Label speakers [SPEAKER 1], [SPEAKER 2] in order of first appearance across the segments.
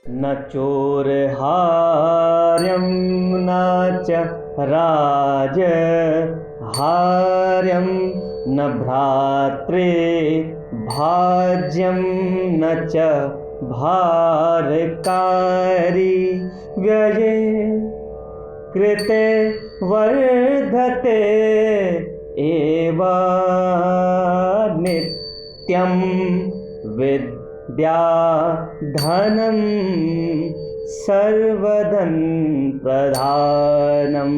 [SPEAKER 1] न चोरहार्यं न च राजहार्यं न भ्रातृभाज्यं न च भारकारी व्यये कृते वर्धते एव नित्यं विद्या धनं सर्वधन प्रधानम।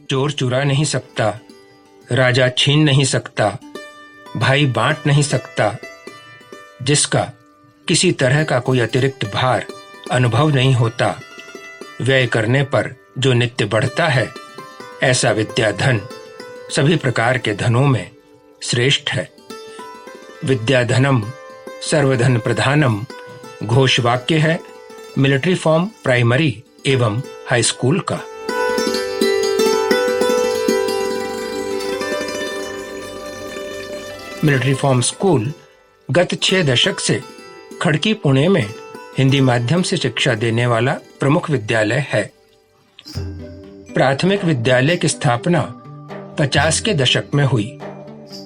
[SPEAKER 2] चोर चुरा नहीं सकता, राजा छीन नहीं सकता, भाई बांट नहीं सकता। जिसका किसी तरह का कोई अतिरिक्त भार अनुभव नहीं होता, व्यय करने पर जो नित्य बढ़ता है, ऐसा विद्या धन सभी प्रकार के धनों में श्रेष्ठ है। विद्या धनम सर्वधन प्रधानम घोष वाक्य है मिलिट्री फॉर्म प्राइमरी एवं हाई स्कूल का। मिलिट्री फॉर्म स्कूल गत 6 दशक से खड़की पुणे में हिंदी माध्यम से शिक्षा देने वाला प्रमुख विद्यालय है। प्राथमिक विद्यालय की स्थापना 50 के दशक में हुई।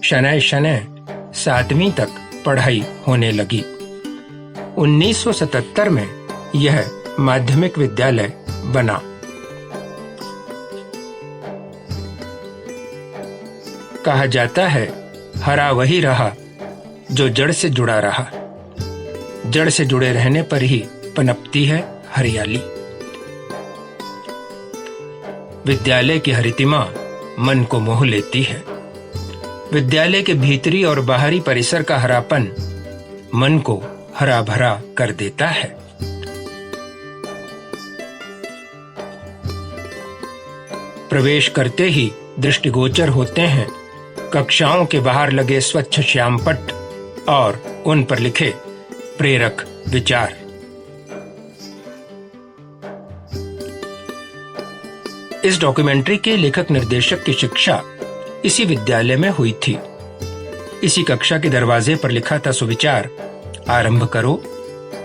[SPEAKER 2] शनय शनय 7वीं तक पढ़ाई होने लगी। 1977 में यह माध्यमिक विद्यालय बना। कहा जाता है, हरा वही रहा जो जड़ से जुड़ा रहा। जड़ से जुड़े रहने पर ही पनपती है हरियाली। विद्यालय की हरितिमा मन को मोह लेती है। विद्यालय के भीतरी और बाहरी परिसर का हरापन मन को हरा भरा कर देता है। प्रवेश करते ही दृष्टिगोचर होते हैं कक्षाओं के बाहर लगे स्वच्छ श्यामपट्ट और उन पर लिखे प्रेरक विचार। इस डॉक्यूमेंट्री के लेखक निर्देशक की शिक्षा इसी विद्यालय में हुई थी। इसी कक्षा के दरवाजे पर लिखा था सुविचार, आरंभ करो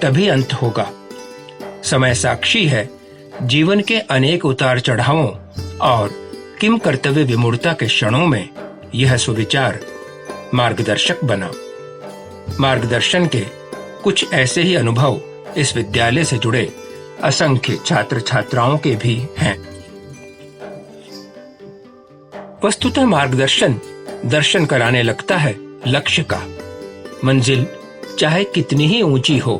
[SPEAKER 2] तभी अंत होगा। समय साक्षी है जीवन के अनेक उतार चढ़ावों और किम कर्तव्य विमूढ़ता के क्षणों में यह सुविचार मार्गदर्शक बना। मार्गदर्शन के कुछ ऐसे ही अनुभव इस विद्यालय से जुड़े असंख्य छात्र छात्राओं के भी हैं। वस्तुतः मार्गदर्शन दर्शन कराने लगता है लक्ष्य का। मंजिल चाहे कितनी ही ऊंची हो,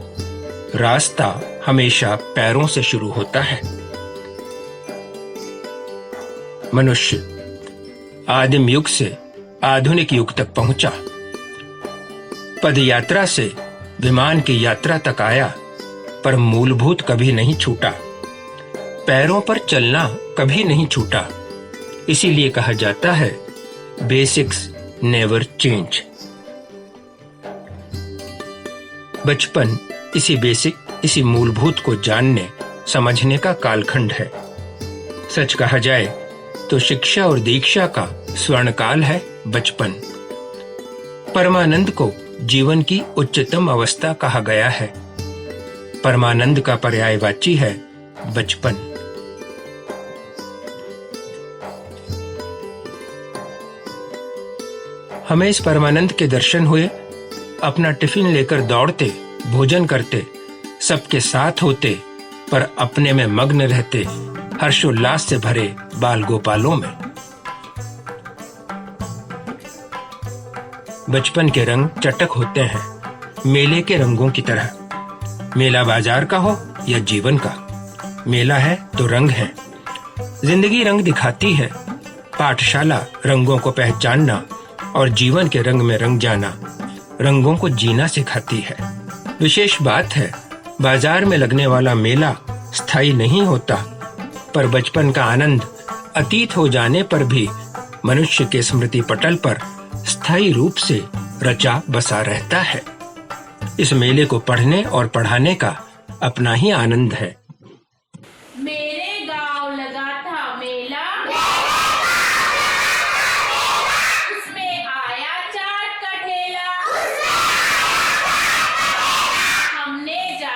[SPEAKER 2] रास्ता हमेशा पैरों से शुरू होता है। मनुष्य आदिम युग से आधुनिक युग तक पहुंचा। पद यात्रा से विमान की यात्रा तक आया, पर मूलभूत कभी नहीं छूटा। पैरों पर चलना कभी नहीं छूटा। इसीलिए कहा जाता है बेसिक्स नेवर चेंज। बचपन इसी बेसिक, इसी मूलभूत को जानने समझने का कालखंड है। सच कहा जाए तो शिक्षा और दीक्षा का स्वर्णकाल है बचपन। परमानंद को जीवन की उच्चतम अवस्था कहा गया है। परमानंद का पर्यायवाची है बचपन। हमें इस परमानंद के दर्शन हुए। अपना टिफिन लेकर दौड़ते, भोजन करते, सबके साथ होते, पर अपने में मग्न रहते, हर्षोल्लास से भरे बाल गोपालों में। बचपन के रंग चटक होते हैं, मेले के रंगों की तरह। मेला बाजार का हो या जीवन का, मेला है तो रंग है। जिंदगी रंग दिखाती है। पाठशाला रंगों को पहचानना और जीवन के रंग में रंग जाना रंगों को जीना सिखाती है। विशेष बात है, बाजार में लगने वाला मेला स्थायी नहीं होता, पर बचपन का आनंद अतीत हो जाने पर भी मनुष्य के स्मृति पटल पर स्थायी रूप से रचा बसा रहता है। इस मेले को पढ़ने और पढ़ाने का अपना ही आनंद है।
[SPEAKER 3] मेरे गांव लगा था मेला, उसमें आया चाट का ठेला, हमने जा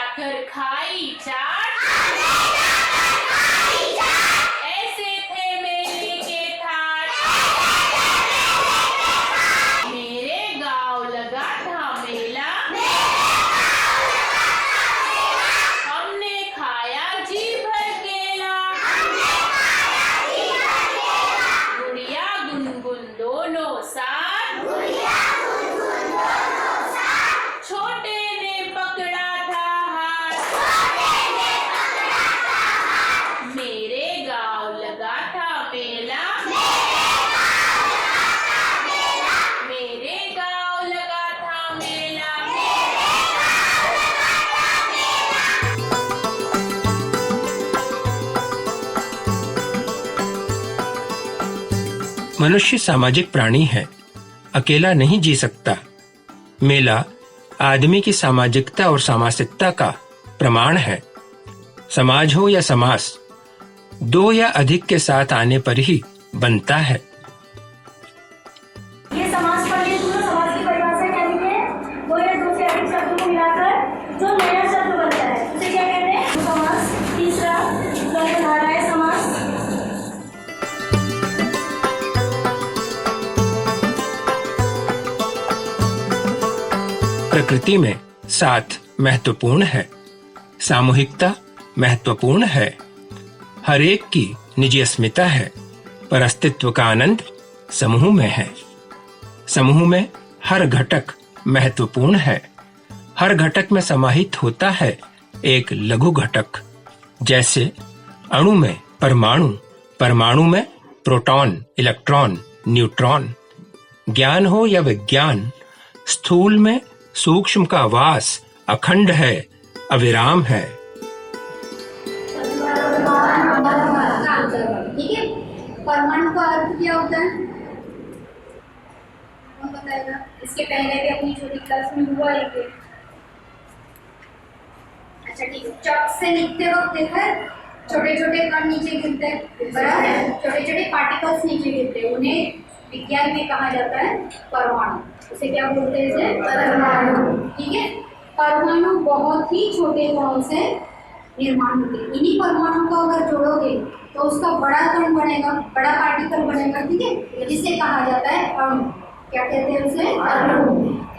[SPEAKER 2] मनुष्य सामाजिक प्राणी है, अकेला नहीं जी सकता। मेला आदमी की सामाजिकता और सामासिकता का प्रमाण है। समाज हो या समास, दो या अधिक के साथ आने पर ही बनता है।
[SPEAKER 4] ये समास पढ़ लिए तुमने। समास की परिभाषा क्या लिखी है? दो या दो से अधिक शब्दों को मिलाकर जो नया शब्द बनता है उसे क्या कहते हैं? समास। तीसरा द्वंद्वधारा है समास।
[SPEAKER 2] प्रकृति में साथ महत्वपूर्ण है, सामूहिकता महत्वपूर्ण है, हर एक की निजी अस्मिता है, पर अस्तित्व का आनंद समूह में है। समूह में हर घटक महत्वपूर्ण है, हर घटक में समाहित होता है एक लघु घटक। जैसे अणु में परमाणु, परमाणु में प्रोटॉन, इलेक्ट्रॉन, न्यूट्रॉन। ज्ञान हो या विज्ञान, स्थूल में सूक्ष्म का वास अखंड है, अविराम है।
[SPEAKER 4] ठीक है। परमाणु का अर्थ क्या होता है? कौन बताएगा? इसके पहले भी अपनी छोटी क्लास में हुआ है ये। अच्छा ठीक है। चॉक से लिखते वक्त देखा है छोटे छोटे कण नीचे गिरते हैं, बराबर? छोटे छोटे पार्टिकल्स नीचे गिरते हैं, उन्हें विज्ञान में कहा जाता है परमाणु। उसे क्या बोलते हैं? इसे परमाणु। ठीक है। परमाणु बहुत ही छोटे कणों से निर्माण होते हैं। इन्हीं परमाणु को अगर जोड़ोगे तो उसका बड़ा कण बनेगा, बड़ा पार्टिकल बनेगा। ठीक है। जिसे कहा जाता है अणु। क्या कहते हैं उसे? अणु।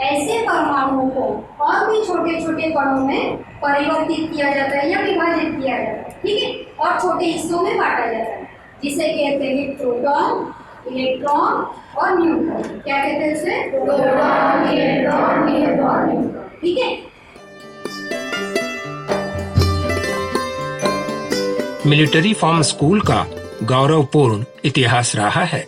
[SPEAKER 4] ऐसे परमाणुओं को और भी छोटे छोटे कणों में परिवर्तित किया जाता है या विभाजित किया जाता है। ठीक है। और छोटे हिस्सों में बांटा जाता है, जिसे कहते हैं प्रोटॉन, इलेक्ट्रॉन और न्यूट्रॉन। क्या कहते हैं उसे? Proton, electron, neutron. ठीक है।
[SPEAKER 2] मिलिट्री फॉर्म स्कूल का गौरवपूर्ण इतिहास रहा है।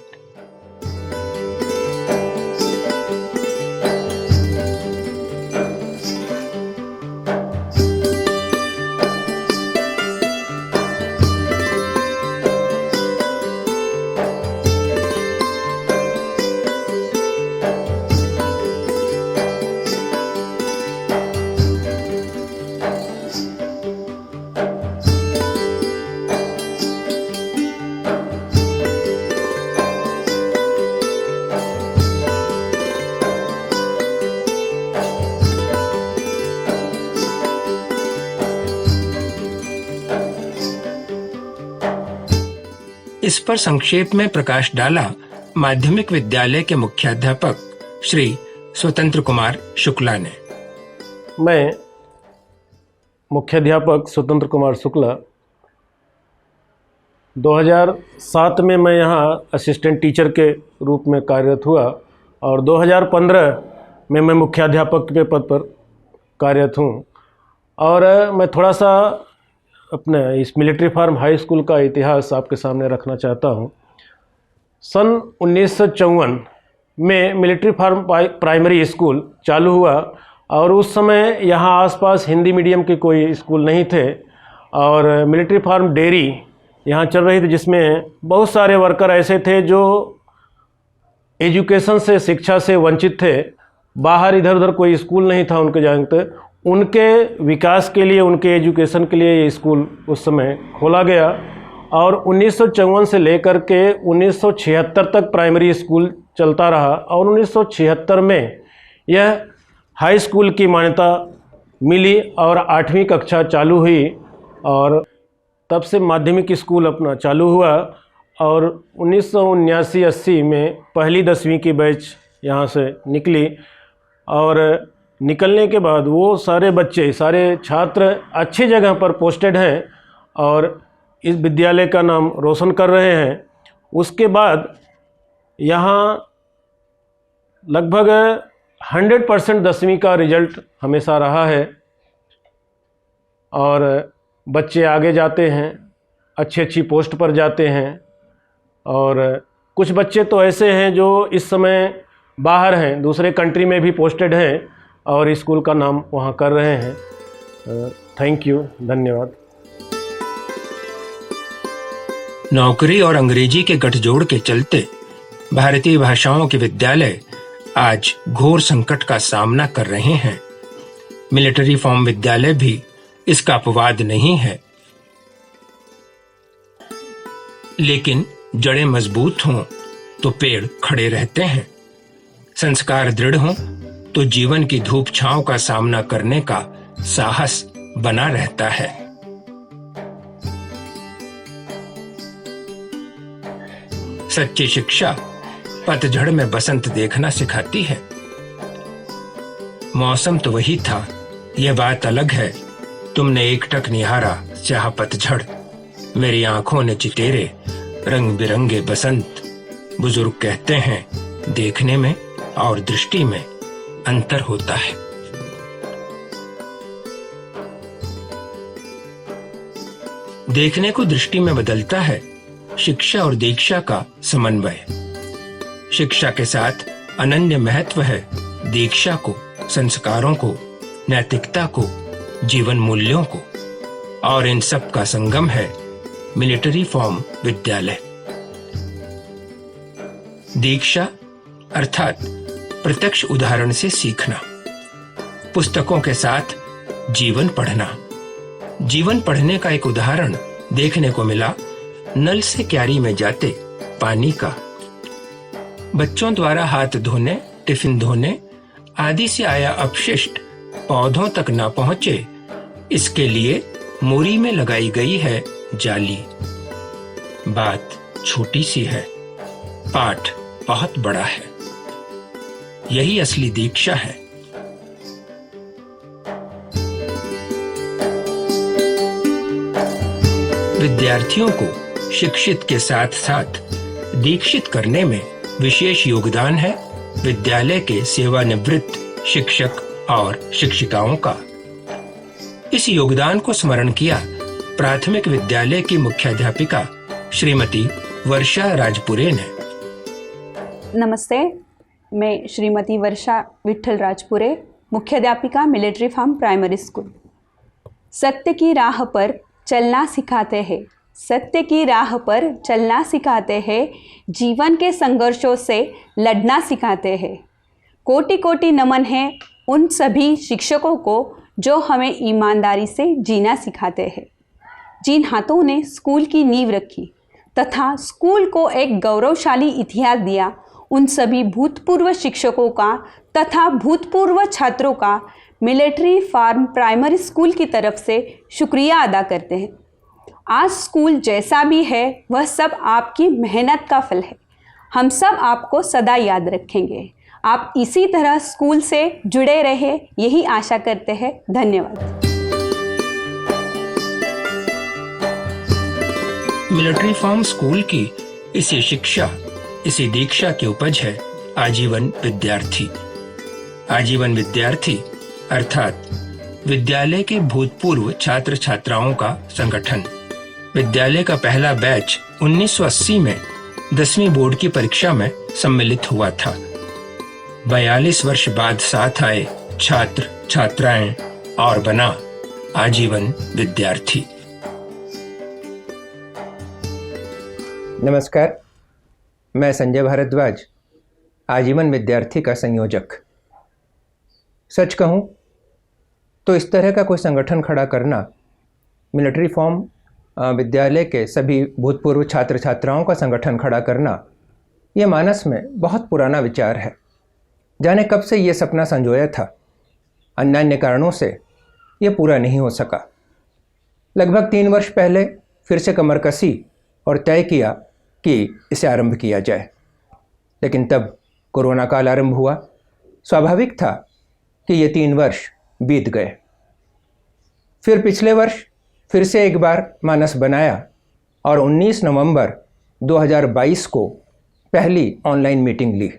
[SPEAKER 2] इस पर संक्षेप में प्रकाश डाला माध्यमिक विद्यालय के मुख्याध्यापक श्री स्वतंत्र कुमार शुक्ला ने।
[SPEAKER 5] मैं मुख्याध्यापक स्वतंत्र कुमार शुक्ला 2007 में मैं यहाँ असिस्टेंट टीचर के रूप में कार्यरत हुआ और 2015 में मैं मुख्याध्यापक के पद पर कार्यरत हूँ। और मैं थोड़ा सा अपने इस मिलिट्री फार्म हाई स्कूल का इतिहास आपके सामने रखना चाहता हूँ। सन 1954 में मिलिट्री फार्म प्राइमरी स्कूल चालू हुआ और उस समय यहाँ आसपास हिंदी मीडियम के कोई स्कूल नहीं थे और मिलिट्री फार्म डेयरी यहाँ चल रही थी, जिसमें बहुत सारे वर्कर ऐसे थे जो एजुकेशन से, शिक्षा से वंचित थे। बाहर इधर उधर कोई स्कूल नहीं था उनके जानते। उनके विकास के लिए, उनके एजुकेशन के लिए ये स्कूल उस समय खोला गया और 1954 से लेकर के 1976 तक प्राइमरी स्कूल चलता रहा और 1976 में यह हाई स्कूल की मान्यता मिली और 8वीं कक्षा चालू हुई और तब से माध्यमिक स्कूल अपना चालू हुआ। और 1979-80 में पहली 10वीं की बैच यहाँ से निकली और निकलने के बाद वो सारे बच्चे, सारे छात्र अच्छी जगह पर पोस्टेड हैं और इस विद्यालय का नाम रोशन कर रहे हैं। उसके बाद यहाँ लगभग 100% 10वीं का रिजल्ट हमेशा रहा है और बच्चे आगे जाते हैं, अच्छी अच्छी पोस्ट पर जाते हैं। और कुछ बच्चे तो ऐसे हैं जो इस समय बाहर हैं, दूसरे कंट्री में भी पोस्टेड हैं और स्कूल का नाम वहाँ कर रहे हैं। थैंक यू, धन्यवाद।
[SPEAKER 2] नौकरी और अंग्रेजी के गठजोड़ के चलते भारतीय भाषाओं के विद्यालय आज घोर संकट का सामना कर रहे हैं। मिलिट्री फॉर्म विद्यालय भी इसका अपवाद नहीं है। लेकिन जड़ें मजबूत हों तो पेड़ खड़े रहते हैं, संस्कार दृढ़ हों तो जीवन की धूप छांव का सामना करने का साहस बना रहता है। सच्ची शिक्षा पतझड़ में बसंत देखना सिखाती है। मौसम तो वही था, यह बात अलग है। तुमने एकटक निहारा स्याह पतझड़, मेरी आंखों ने चितेरे रंग बिरंगे बसंत। बुजुर्ग कहते हैं देखने में और दृष्टि में अंतर होता है। देखने को दृष्टि में बदलता है शिक्षा और दीक्षा का समन्वय। शिक्षा के साथ अनन्य महत्व है दीक्षा को, संस्कारों को, नैतिकता को, जीवन मूल्यों को, और इन सब का संगम है मिलिट्री फॉर्म विद्यालय। दीक्षा अर्थात प्रत्यक्ष उदाहरण से सीखना, पुस्तकों के साथ जीवन पढ़ना। जीवन पढ़ने का एक उदाहरण देखने को मिला नल से क्यारी में जाते पानी का। बच्चों द्वारा हाथ धोने, टिफिन धोने आदि से आया अपशिष्ट पौधों तक न पहुंचे, इसके लिए मोरी में लगाई गई है जाली। बात छोटी सी है, पाठ बहुत बड़ा है। यही असली दीक्षा है। विद्यार्थियों को शिक्षित के साथ साथ दीक्षित करने में विशेष योगदान है विद्यालय के सेवानिवृत्त शिक्षक और शिक्षिकाओं का। इस योगदान को स्मरण किया प्राथमिक विद्यालय की मुख्याध्यापिका श्रीमती वर्षा राजपुरे ने।
[SPEAKER 6] नमस्ते, मैं श्रीमती वर्षा विठल राजपुरे, मुख्याध्यापिका मिलिट्री फार्म प्राइमरी स्कूल। सत्य की राह पर चलना सिखाते हैं, सत्य की राह पर चलना सिखाते हैं, जीवन के संघर्षों से लड़ना सिखाते हैं। कोटि कोटि नमन है उन सभी शिक्षकों को जो हमें ईमानदारी से जीना सिखाते हैं, जिन हाथों ने स्कूल की नींव रखी तथा स्कूल को एक गौरवशाली इतिहास दिया। उन सभी भूतपूर्व शिक्षकों का तथा भूतपूर्व छात्रों का मिलिट्री फार्म प्राइमरी स्कूल की तरफ से शुक्रिया अदा करते हैं। आज स्कूल जैसा भी है वह सब आपकी मेहनत का फल है। हम सब आपको सदा याद रखेंगे। आप इसी तरह स्कूल से जुड़े रहे, यही आशा करते हैं। धन्यवाद।
[SPEAKER 2] मिलिट्री फार्म स्कूल की इसी शिक्षा, इसी दीक्षा की उपज है आजीवन विद्यार्थी। आजीवन विद्यार्थी अर्थात विद्यालय के भूतपूर्व छात्र छात्राओं का संगठन। विद्यालय का पहला बैच 1980 में 10वीं बोर्ड की परीक्षा में सम्मिलित हुआ था। 42 वर्ष बाद साथ आए छात्र छात्राएं और बना आजीवन विद्यार्थी।
[SPEAKER 7] नमस्कार, मैं संजय भारद्वाज, आजीवन विद्यार्थी का संयोजक। सच कहूं तो इस तरह का कोई संगठन खड़ा करना, मिलिट्री फॉर्म विद्यालय के सभी भूतपूर्व छात्र छात्राओं का संगठन खड़ा करना, ये मानस में बहुत पुराना विचार है। जाने कब से ये सपना संजोया था, अन्य कारणों से ये पूरा नहीं हो सका। लगभग 3 वर्ष पहले फिर से कमर कसी और तय किया कि इसे आरंभ किया जाए, लेकिन तब कोरोना काल आरंभ हुआ। स्वाभाविक था कि ये 3 वर्ष बीत गए। फिर पिछले वर्ष फिर से एक बार मानस बनाया और 19 नवंबर 2022 को पहली ऑनलाइन मीटिंग ली।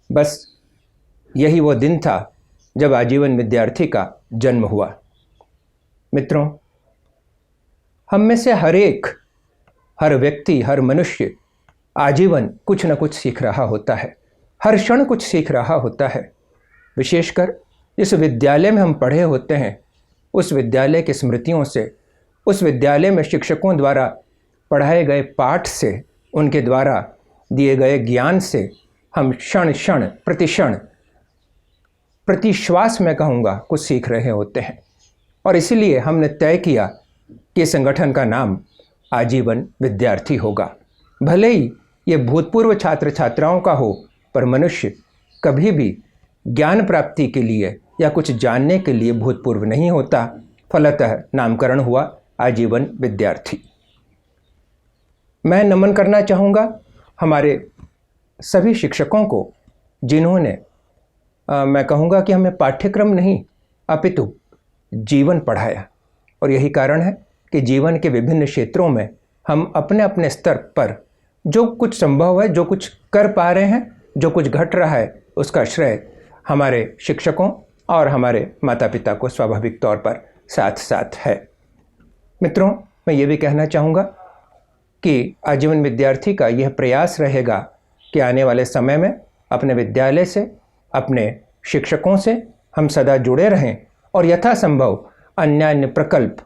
[SPEAKER 7] बस यही वो दिन था जब आजीवन विद्यार्थी का जन्म हुआ। मित्रों, हम में से हर व्यक्ति, हर मनुष्य आजीवन कुछ न कुछ सीख रहा होता है, हर क्षण कुछ सीख रहा होता है। विशेषकर जिस विद्यालय में हम पढ़े होते हैं, उस विद्यालय की स्मृतियों से, उस विद्यालय में शिक्षकों द्वारा पढ़ाए गए पाठ से, उनके द्वारा दिए गए ज्ञान से हम क्षण क्षण प्रतिक्षण प्रतिश्वास में कहूँगा कुछ सीख रहे होते हैं। और इसीलिए हमने तय किया कि संगठन का नाम आजीवन विद्यार्थी होगा। भले ही ये भूतपूर्व छात्र छात्राओं का हो, पर मनुष्य कभी भी ज्ञान प्राप्ति के लिए या कुछ जानने के लिए भूतपूर्व नहीं होता। फलतः नामकरण हुआ आजीवन विद्यार्थी। मैं नमन करना चाहूँगा हमारे सभी शिक्षकों को, जिन्होंने मैं कहूँगा कि हमें पाठ्यक्रम नहीं अपितु जीवन पढ़ाया। और यही कारण है कि जीवन के विभिन्न क्षेत्रों में हम अपने अपने स्तर पर जो कुछ संभव है, जो कुछ कर पा रहे हैं, जो कुछ घट रहा है, उसका श्रेय हमारे शिक्षकों और हमारे माता पिता को स्वाभाविक तौर पर साथ साथ है। मित्रों, मैं ये भी कहना चाहूँगा कि आजीवन विद्यार्थी का यह प्रयास रहेगा कि आने वाले समय में अपने विद्यालय से, अपने शिक्षकों से हम सदा जुड़े रहें और यथासंभव अन्य प्रकल्प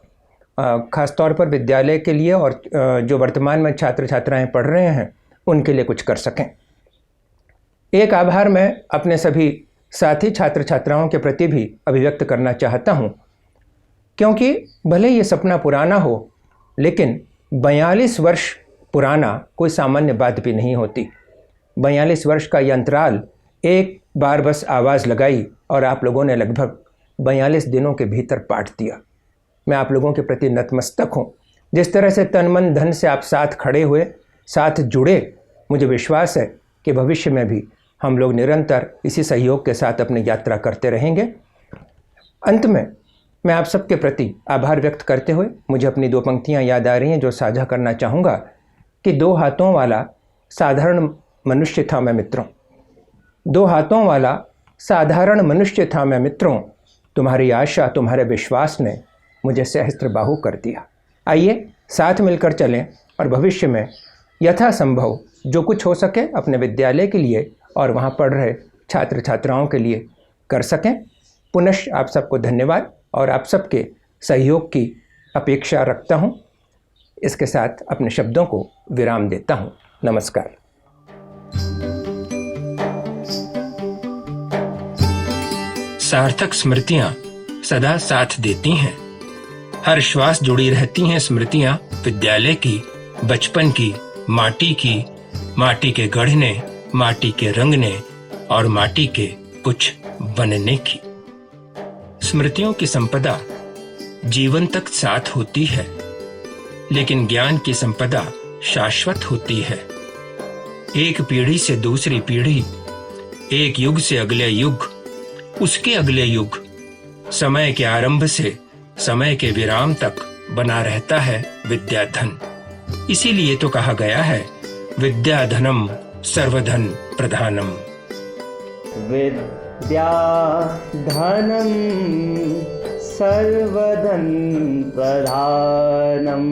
[SPEAKER 7] खासतौर पर विद्यालय के लिए और जो वर्तमान में छात्र छात्राएं पढ़ रहे हैं उनके लिए कुछ कर सकें। एक आभार मैं अपने सभी साथी छात्र छात्राओं के प्रति भी अभिव्यक्त करना चाहता हूं, क्योंकि भले ये सपना पुराना हो, लेकिन 42 वर्ष पुराना कोई सामान्य बात भी नहीं होती। 42 वर्ष का ये अंतराल एक बार बस आवाज़ लगाई और आप लोगों ने लगभग 42 दिनों के भीतर पाट दिया। मैं आप लोगों के प्रति नतमस्तक हूँ। जिस तरह से तन मन धन से आप साथ खड़े हुए, साथ जुड़े, मुझे विश्वास है कि भविष्य में भी हम लोग निरंतर इसी सहयोग के साथ अपनी यात्रा करते रहेंगे। अंत में मैं आप सबके प्रति आभार व्यक्त करते हुए मुझे अपनी 2 पंक्तियाँ याद आ रही हैं जो साझा करना चाहूँगा कि 2 हाथों वाला साधारण मनुष्य था मैं मित्रों, 2 हाथों वाला साधारण मनुष्य था मैं मित्रों, तुम्हारी आशा तुम्हारे विश्वास ने मुझे सहस्त्रबाहु कर दिया। आइए साथ मिलकर चलें और भविष्य में यथासंभव जो कुछ हो सके अपने विद्यालय के लिए और वहाँ पढ़ रहे छात्र छात्राओं के लिए कर सकें। पुनः आप सबको धन्यवाद और आप सबके सहयोग की अपेक्षा रखता हूँ। इसके साथ अपने शब्दों को विराम देता हूँ। नमस्कार।
[SPEAKER 2] सार्थक स्मृतियां सदा साथ देती हैं। हर श्वास जुड़ी रहती हैं स्मृतियां विद्यालय की, बचपन की, माटी के गढ़ने, माटी के रंगने और माटी के कुछ बनने की। स्मृतियों की संपदा जीवन तक साथ होती है, लेकिन ज्ञान की संपदा शाश्वत होती है। एक पीढ़ी से दूसरी पीढ़ी, एक युग से अगले युग, उसके अगले युग, समय के आरंभ से समय के विराम तक बना रहता है विद्याधन। इसीलिए तो कहा गया है विद्याधनम सर्वधन प्रधानम।
[SPEAKER 1] विद्या धनम सर्वधन प्रधानम।